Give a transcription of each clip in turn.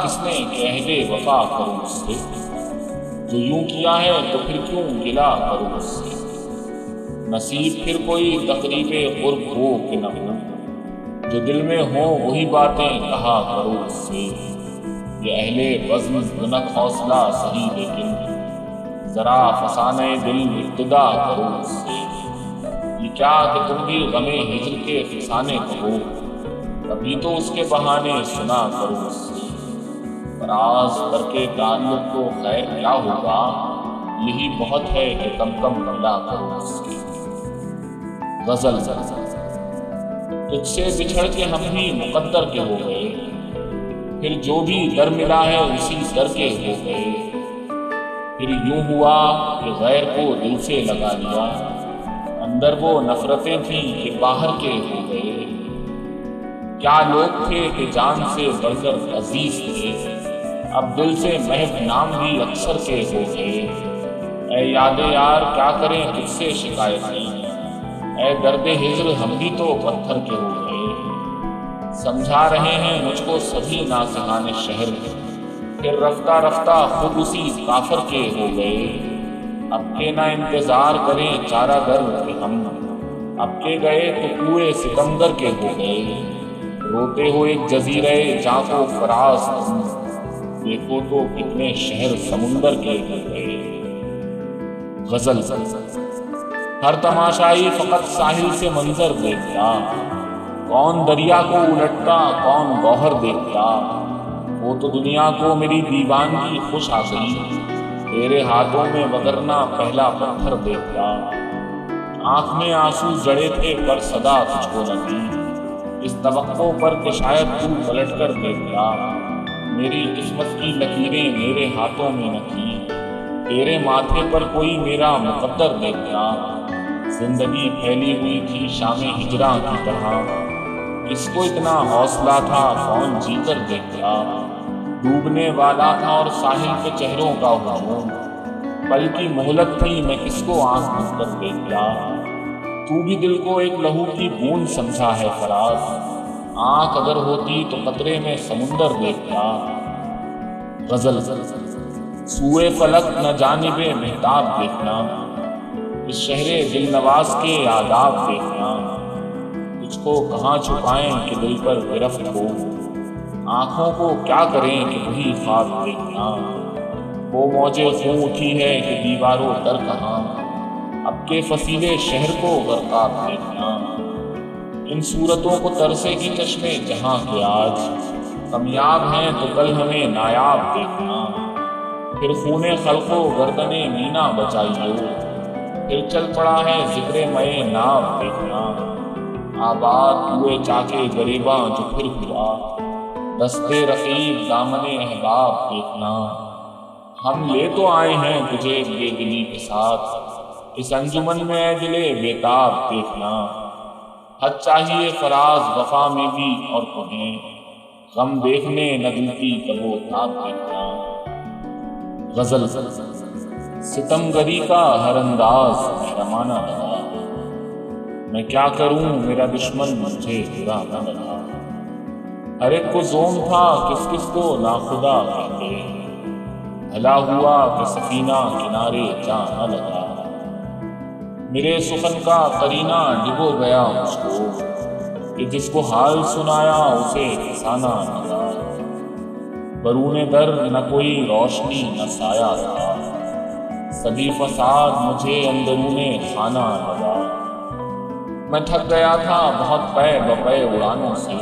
کس نے کہ عہد وفا کروں اس سے؟ جو یوں کیا ہے تو پھر کیوں گلا کروں اس سے؟ نصیب پھر کوئی تقریب قرب ہو کہ نہ ہو، جو دل میں ہو وہی باتیں کہا کروں اس سے۔ یہ اہل بزم بنت حوصلہ سہی لیکن ذرا فسانے دل ابتدا کرو اس سے۔ یہ کیا کہ تم بھی غم ہجر کے فسانے کہو، کبھی تو اس کے بہانے سنا کرو اس سے۔ فراز کر کے تعلق کو خیر کیا ہوگا، یہی بہت ہے کہ کم کم ملا کرو اس سے۔ غزل۔ تجھ سے بچھڑ کے ہم بھی مقدر کے ہو گئے، پھر جو بھی در ملا ہے اسی در کے ہو گئے۔ پھر یوں ہوا کہ غیر کو دل سے لگا لیا، اندر وہ نفرتیں تھیں کہ باہر کے ہو گئے۔ کیا لوگ تھے کہ جان سے بڑھ کر عزیز تھے، اب دل سے محض نام بھی اکثر کے ہو گئے۔ اے یاد یار کیا کریں تجھ سے شکایتیں، اے درد ہجر ہم بھی تو پتھر کے ہو گئے۔ سمجھا رہے ہیں مجھ کو سبھی ناصحان شہر، پھر رفتہ رفتہ خود اسی کافر کے ہو گئے۔ اب کے نہ انتظار کریں چارہ گر کہ ہم، اب کے گئے تو کوئے سکندر کے ہو گئے۔ روتے ہو ایک جزیرے جاں کو فراز تم، دیکھو تو کتنے شہر سمندر کے ہو گئے۔ غزل۔ ہر تماشائی فقط ساحل سے منظر دیکھتا، کون دریا کو الٹتا کون گوہر دیکھتا۔ وہ تو دنیا کو میری دیوانگی خوش آ گئی، تیرے ہاتھوں میں وگرنا پہلا پتھر دیکھتا۔ آنکھ میں آنسو جڑے تھے پر صدا تجھ کو نہ دی، اس توقع پر کہ شاید تو پلٹ کر دیکھتا۔ میری قسمت کی لکیریں میرے ہاتھوں میں نہ تھی، تیرے ماتھے پر کوئی میرا مقدر دیکھتا۔ زندگی پھیلی ہوئی تھی شام ہجراں کی طرح، اس کو اتنا حوصلہ تھا کون جی کر دیکھتا۔ ڈوبنے والا تھا اور ساحل پہ چہروں کا ہجوم، پل کی مہلت تھی میں کس کو آنکھ بند کر دیکھتا۔ تو بھی دل کو ایک لہو کی بوند سمجھا ہے فراز، آنکھ اگر ہوتی تو قطرے میں سمندر دیکھتا۔ غزل۔ سوئے فلک نہ جانب مہتاب دیکھنا، اس شہر دل نواز کے آداب دیکھنا۔ تجھ کو کہاں چھپائیں کہ دل پر گرفت ہو، آنکھوں کو کیا کریں کہ وہی خواب دیکھنا۔ وہ موجیں خون اٹھی ہے کہ دیواروں در کہاں، اب کے فصیلے شہر کو غرقاب دیکھنا۔ ان صورتوں کو ترسے کی چشمے جہاں کے آج، کمیاب ہیں تو کل ہمیں نایاب دیکھنا۔ پھر خون خلق و گردن مینا بچائی ہو، پھر چل پڑا ہے ذکر مئے ناب دیکھنا۔ آباد ہوئے جا کے غریباں جو پھر ہوا، دستے رقیب دامن احباب دیکھنا۔ ہم لے تو آئے ہیں تجھے بے دلی کے ساتھ، اس انجمن میں اے دلے بےتاب دیکھنا۔ حد چاہیے فراز وفا میں بھی اور تمہیں، غم دیکھنے نہ دلتی کب و تاب دیکھنا۔ غزل۔ ستم گری کا ہر انداز شرمانہ لگا، میں کیا کروں میرا دشمن مجھے برا نہ لگا۔ ہر ایک کو زوم تھا کس کس کو ناخدا کہتے، بھلا ہوا کہ سفینہ کنارے جا نہ لگا۔ میرے سخن کا قرینہ ڈبو گیا مجھ کو، کہ جس کو حال سنایا اسے کسانا لگا۔ برون در نہ کوئی روشنی نہ سایہ تھا، سبھی فساد مجھے اندرون خانہ لگا۔ میں تھک گیا تھا بہت پے بپے اڑانوں سے،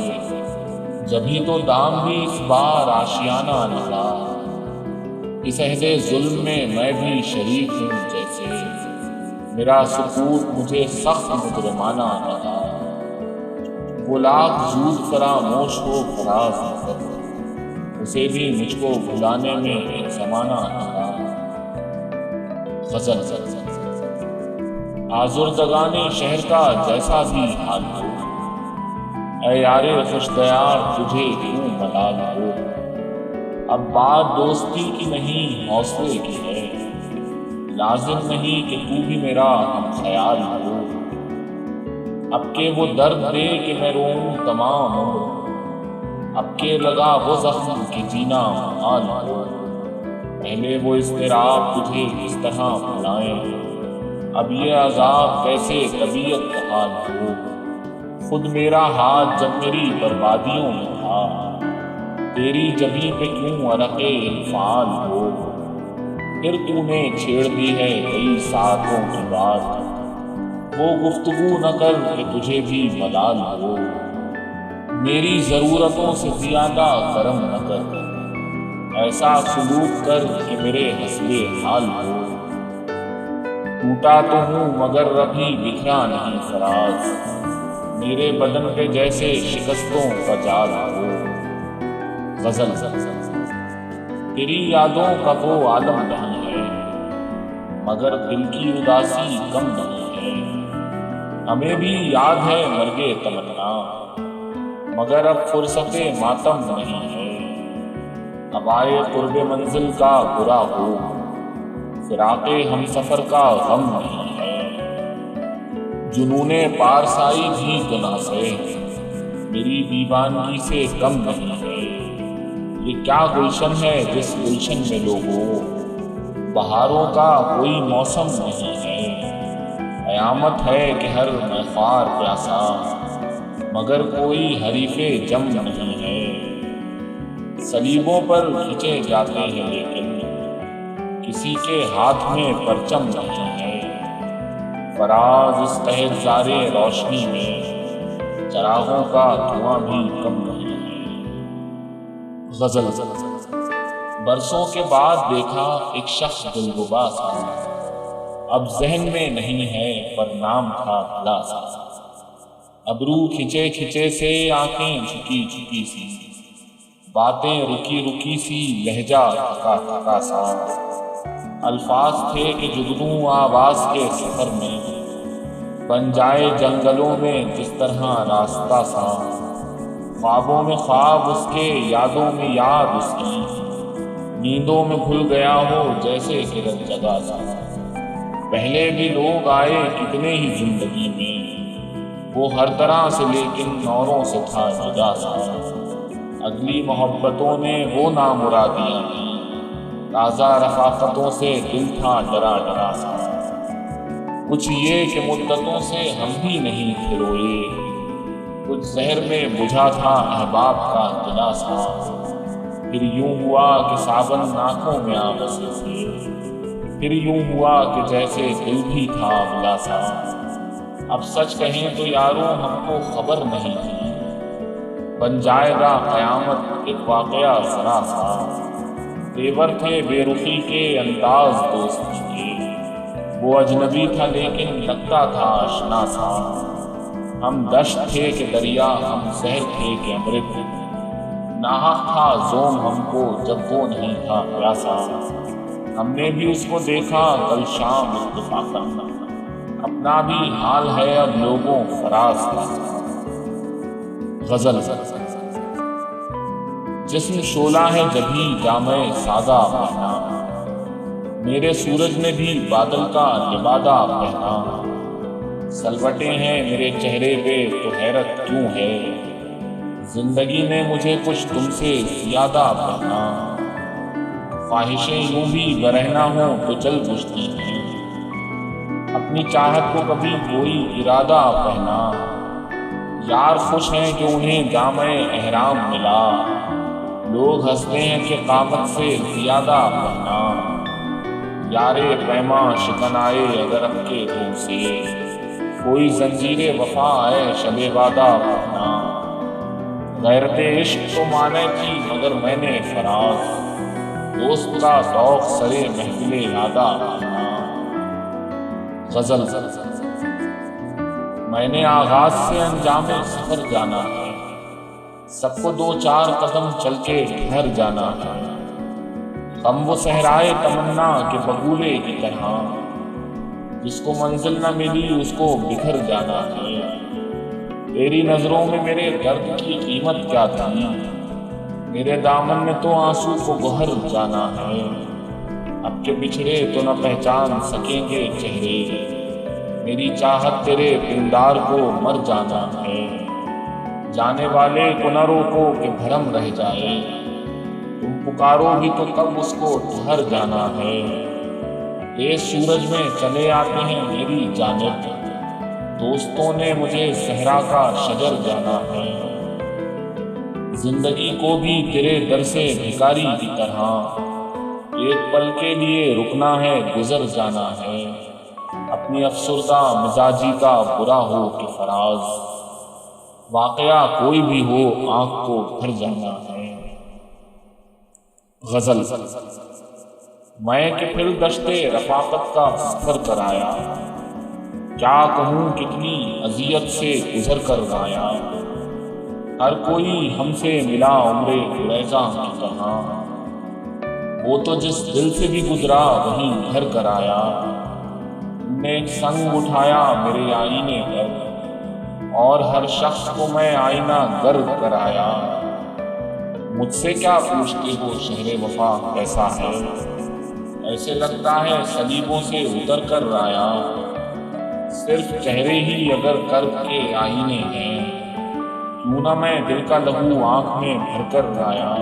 جبھی تو دام بھی اس بار آشیانہ لگا۔ اس عہد ظلم میں بھی شریک ہوں جیسے، میرا سکوت مجھے سخت مجرمانہ لگا۔ وہ لاکھ جود فراموش ہو فراز نظر، اسے بھی مجھ کو بھلانے میں ایک زمانہ لگا۔ غزل۔ آزردگان شہر کا جیسا بھی حال ہو، اے یار خوش دیار تجھے کیوں ملال ہو۔ اب بات دوستی کی نہیں حوصلے کی ہے، لازم نہیں کہ تو بھی میرا ہم خیال ہو۔ اب کہ وہ درد دے کہ میں روؤں تمام عمر، اب کے لگا وہ زخم کہ جینا محال ہو، پہلے وہ اضطراب تجھے کس طرح بھلائیں، اب یہ عذاب کیسے طبیعت کا حال ہو، خود میرا ہاتھ جب میری بربادیوں میں تھا، تیری جبیں پہ کیوں عرقِ انفعال ہو، پھر تو نے چھیڑ دی ہے کئی ساعتوں کی بات، وہ گفتگو نہ کر کہ تجھے بھی ملال ہو، میری ضرورتوں سے زیادہ کرم نہ کر، ایسا سلوک کر کہ میرے حسب حال ہو، ٹوٹا تو ہوں مگر ابھی بکھرا نہیں فراز، میرے بدن پہ جیسے شکستوں کا جال ہو۔ غزل۔ تیری یادوں کا وہ عالم نہیں ہے، مگر دل کی اداسی کم نہیں ہے، ہمیں بھی یاد ہے مرگ تمنا، مگر اب فرصت ماتم نہیں ہے، ہوائے قرب منزل کا برا ہو، فراق ہم سفر کا غم نہیں ہے، جنون پارسائی بھی تو نہ سے میری دیوانگی سے کم نہیں ہے، یہ کیا گلشن ہے جس گلشن میں لوگوں بہاروں کا کوئی موسم نہیں ہے، قیامت ہے کہ ہر میخوار پیاسا مگر کوئی حریف جم نہیں ہے، صلیبوں پر کھینچے جاتے ہیں لیکن کسی کے ہاتھ میں پرچم نہیں ہے، فراز اس تہذار روشنی میں چراغوں کا دھواں بھی کم نہیں ہے۔ غزل۔ برسوں کے بعد دیکھا ایک شخص دلربا سا، اب ذہن میں نہیں ہے پر نام تھا بھلا سا، ابرو کھچے کھچے سے آنکھیں جھکی جھکی سی، باتیں رکی رکی سی، لہجہ تھکا تھکا سا، الفاظ تھے کہ جگنوں آواز کے سفر میں بن جائے جنگلوں میں جس طرح راستہ سا، خوابوں میں خواب اس کے، یادوں میں یاد اس کی، نیندوں میں بھول گیا ہو جیسے ہرن جگہ سا، پہلے بھی لوگ آئے کتنے ہی زندگی میں، وہ ہر طرح سے لیکن نوروں سے تھا جدا سا، اگلی محبتوں نے وہ نامرادیاں دی، تازہ رفاقتوں سے دل تھا ڈرا ڈرا سا، کچھ یہ کہ مدتوں سے ہم بھی نہیں تھے روئے، کچھ زہر میں بجھا تھا احباب کا دلا سا، پھر یوں ہوا کہ ساون ناکوں میں آ بسے تھے، پھر یوں ہوا کہ جیسے دل بھی تھا بلا سا، اب سچ کہیں تو یاروں ہم کو خبر نہیں تھی، بن جائے گا قیامت ایک واقعہ ذرا سا، تیور تھے بے رخی کے انداز دوستی کے، وہ اجنبی تھا لیکن لگتا تھا آشنا سا، ہم دشت تھے کہ دریا، ہم زہر تھے کہ امرت، ناحق تھا زوم ہم کو جب وہ نہیں تھا پیاسا، ہم نے بھی اس کو دیکھا کل شام اتفاقاً، اپنا بھی حال ہے اب لوگوں فراز کا۔ غزل۔ جسم شعلہ ہے جبھی جامع سادہ پہنا، میرے سورج نے بھی بادل کا لبادہ پہنا، سلوٹیں ہیں میرے چہرے پہ تو حیرت کیوں ہے، زندگی نے مجھے کچھ تم سے زیادہ پہنا، خواہشیں یوں بھی برہنہ ہوں تو چل بجھتی ہیں، اپنی چاہت کو کبھی کوئی ارادہ پہنا، یار خوش ہیں کہ انہیں جامع احرام ملا، لوگ ہنستے ہیں کہ قامت سے زیادہ پہنا، یارے پیماں شکن آئے اگر اب کے دل سے، کوئی زنجیر وفا آئے شب وعدہ پہنا، غیرت عشق تو مانے تھی مگر میں نے فراز، دوست کا ذوق سرے محفل یادہ پہنا۔ غزل۔ میں نے آغاز سے انجام سفر جانا ہے، سب کو دو چار قدم چل کے گھر جانا ہے، ہم وہ صحرائے تمنا کہ بگولے کی طرح، جس کو منزل نہ ملی اس کو بکھر جانا ہے، تیری نظروں میں میرے درد کی قیمت کیا تھی، میرے دامن میں تو آنسو کو گوہر جانا ہے، اب کے بچھڑے تو نہ پہچان سکیں گے چہرے، میری چاہت تیرے پندار کو مر جانا ہے، جانے والے کو نہ روکو کہ بھرم رہ جائے، تم پکارو بھی تو کب اس کو ٹھہر جانا ہے۔ تیز سورج میں چلے آتے ہیں میری جانب، دوستوں نے مجھے صحرا کا شجر جانا ہے۔ زندگی کو بھی تیرے در سے بھکاری کی طرح ایک پل کے لیے رکنا ہے، گزر جانا ہے۔ اپنی افسردہ مزاجی کا برا ہو کہ فراز، واقعہ کوئی بھی ہو آنکھ کو بھر جانا ہے۔ غزل۔ میں کہ پھر دشتے رفاقت کا سفر کرایا، کیا کہوں کتنی اذیت سے گزر کر آیا۔ ہر کوئی ہم سے ملا عمر گریزاں کی طرح، وہ تو جس دل سے بھی گزرا وہیں گھر کر آیا۔ تم نے ایک سنگ اٹھایا میرے آئینے پر، اور ہر شخص کو میں آئینہ گر کر آیا۔ مجھ سے کیا پوچھتے ہو شہر وفا کیسا ہے، ایسے لگتا ہے صلیبوں سے اتر کر آیا۔ صرف چہرے ہی اگر کرب کے آئینے ہیں، کیوں نہ میں دل کا لہو آنکھ میں بھر کر آیا۔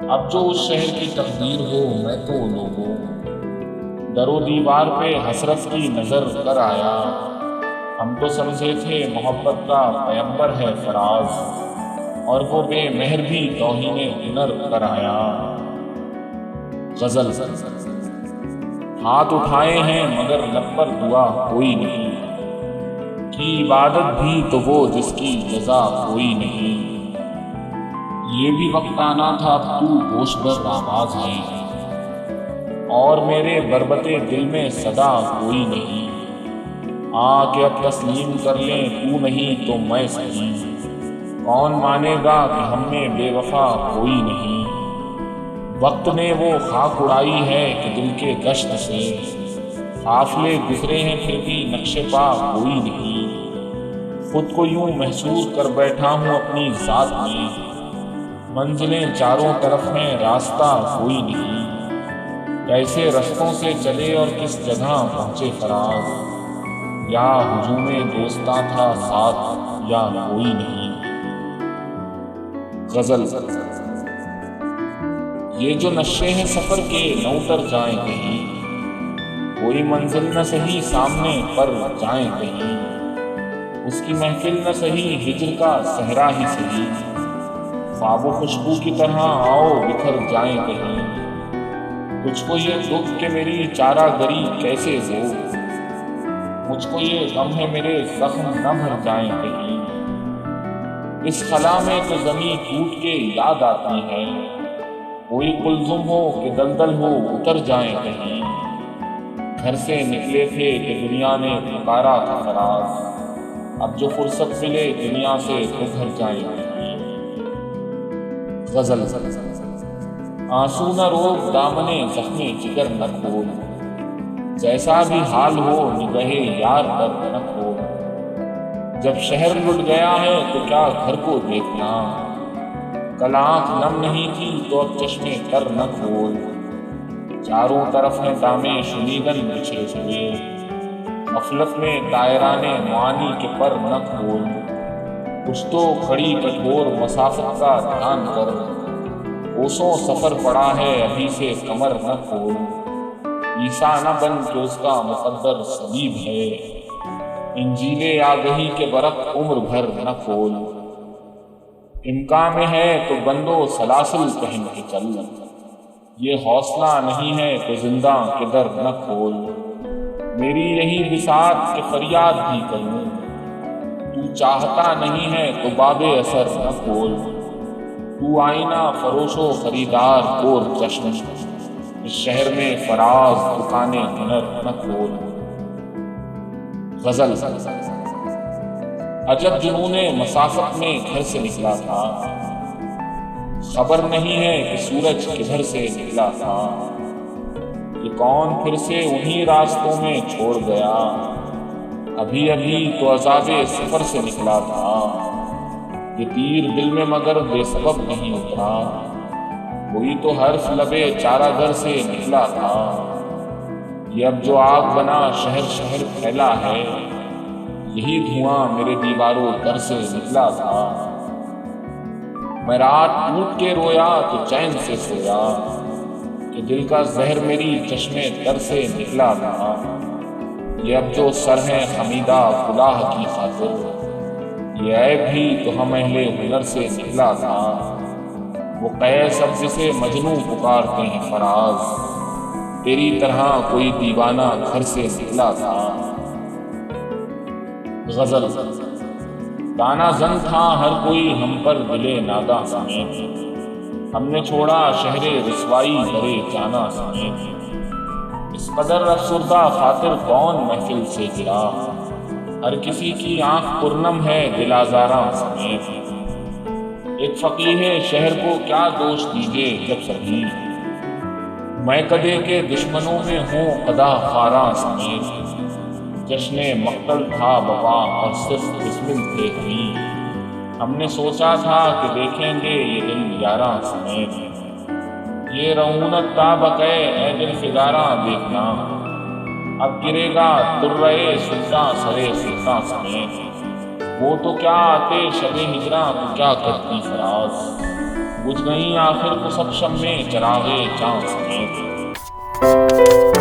اب جو اس شہر کی تقدیر ہو میں تو لوگوں، در و دیوار پہ حسرت کی نظر کر آیا۔ ہم تو سمجھے تھے محبت کا پیمبر ہے فراز، اور وہ بے مہر بھی توہین ہنر کر آیا۔ غزل۔ ہاتھ اٹھائے ہیں مگر لب پر دعا کوئی نہیں، کی عبادت بھی تو وہ جس کی جزا کوئی نہیں۔ یہ بھی وقت آنا تھا تو گوش بر آواز ہے، اور میرے بربتے دل میں صدا کوئی نہیں۔ آ کے اب تسلیم کر لیں تو نہیں تو میں سہی، کون مانے گا کہ ہم میں بے وفا کوئی نہیں۔ وقت نے وہ خاک اڑائی ہے کہ دل کے گشت سے، قافلے گزرے ہیں پھر بھی نقش پا کوئی نہیں۔ خود کو یوں محسوس کر بیٹھا ہوں اپنی ذات میں، منزلیں چاروں طرف ہیں راستہ کوئی نہیں۔ کیسے رستوں سے چلے اور کس جگہ پہنچے فراز، یا ہجوم دوستاں تھا ساتھ یا کوئی نہیں۔ غزل۔ یہ جو نشے ہیں سفر کے نہ اتر جائیں کہیں، کوئی منزل نہ سہی سامنے پر جائیں کہیں۔ اس کی محفل نہ سہی ہجر کا صحرا ہی سہی، خواب و خوشبو کی طرح آؤ بکھر جائیں کہیں۔ تجھ کو یہ دکھ کہ میری چارہ گری کیسے ہو، مجھ کو یہ غم ہے میرے زخم نہ بھر جائیں کہیں۔ اس خلا میں تو زمیں ٹوٹ کے یاد آتی ہے، کوئی کلزم ہو کہ دلدل ہو اتر جائیں کہیں۔ گھر سے نکلے تھے کہ دنیا نے پکارا تھا فراز، اب جو فرصت ملے دنیا سے تو گھر جائیں کہیں۔ غزل۔ آنسو نہ روک دامنے زخمِ جگر نہ کھول، جیسا بھی حال ہو نگہے یار درد نہ کھول۔ جب شہر لٹ گیا ہے تو کیا گھر کو دیکھنا، کل آنکھ نم نہیں تھی تو اب چشمے تر نہ کھول۔ چاروں طرف ہیں دامے شنیدن بچھے ہوئے، غفلت میں دائرانے معانی کے پر نہ کھول۔ کچھ تو کھڑی کٹھور مسافت کا دھیان کر، کوسوں سفر پڑا ہے ابھی سے کمر نہ کھول۔ عیسیٰ نہ بن کہ اس کا مقدر صلیب ہے، انجیل آگہی کے برق عمر بھر نہ کھول۔ امکان میں ہے تو بندو سلاسل پہن کے چل، یہ حوصلہ نہیں ہے تو زندہ کے در نہ کھول۔ میری یہی بساط کہ فریاد بھی کروں، تو چاہتا نہیں ہے تو باب اثر نہ کھول۔ تو آئینہ فروش و خریدار کور چشم، اس شہر میں فراز دکانیں ہنر نہ کھول۔ غزل۔ عجب جنون مسافت میں گھر سے نکلا تھا، خبر نہیں ہے کہ سورج کدھر سے نکلا تھا۔ یہ کون پھر سے انہی راستوں میں چھوڑ گیا، ابھی ابھی تو عذاب سفر سے نکلا تھا۔ یہ تیر دل میں مگر بے سبب نہیں اترا، کوئی تو حرف لبے چارہ گھر سے نکلا تھا۔ یہ اب جو آگ بنا شہر شہر پھیلا ہے، یہی دھواں میرے دیواروں در سے نکلا تھا۔ میں رات ٹوٹ کے رویا تو چین سے سویا کہ دل کا زہر میری چشمے تر سے نکلا تھا۔ یہ اب جو سر ہے خمیدہ کلاه کی خاطر، یہ عیب بھی تو ہم اہل ہنر سے نکلا تھا۔ وہ قیس اب جسے مجنوں پکارتے ہیں فراز، تیری طرح کوئی دیوانہ گھر سے نکلا تھا۔ غزل۔ تانا زن تھا ہر کوئی ہم پر دل ناداں سمیت، ہم نے چھوڑا شہر رسوائی درے جانا سمیت۔ اس قدر افسردہ خاطر کون محفل سے گرا، ہر کسی کی آنکھ پرنم ہے دل آزاراں سمیت۔ ایک فقیہ شہر کو کیا دوش دیجے جب سبھی میں کدے کے دشمنوں میں ہوں قدح خاراں سمیت۔ جشن مقتل تھا وفا اور صرف بسمل تھے ہم نے سوچا تھا کہ دیکھیں گے یہ دل یاراں سمیت۔ یہ رعونت تابقے اے دل فگاراں دیکھنا، اب گرے گا ترے سلطاں سرے سلطاں سمیت۔ وہ تو کیا آتے شب ہجراں تو کیا کرتی فراز، بجھ گئیں آخر کو سب شمیں چراغے جاں سمیت۔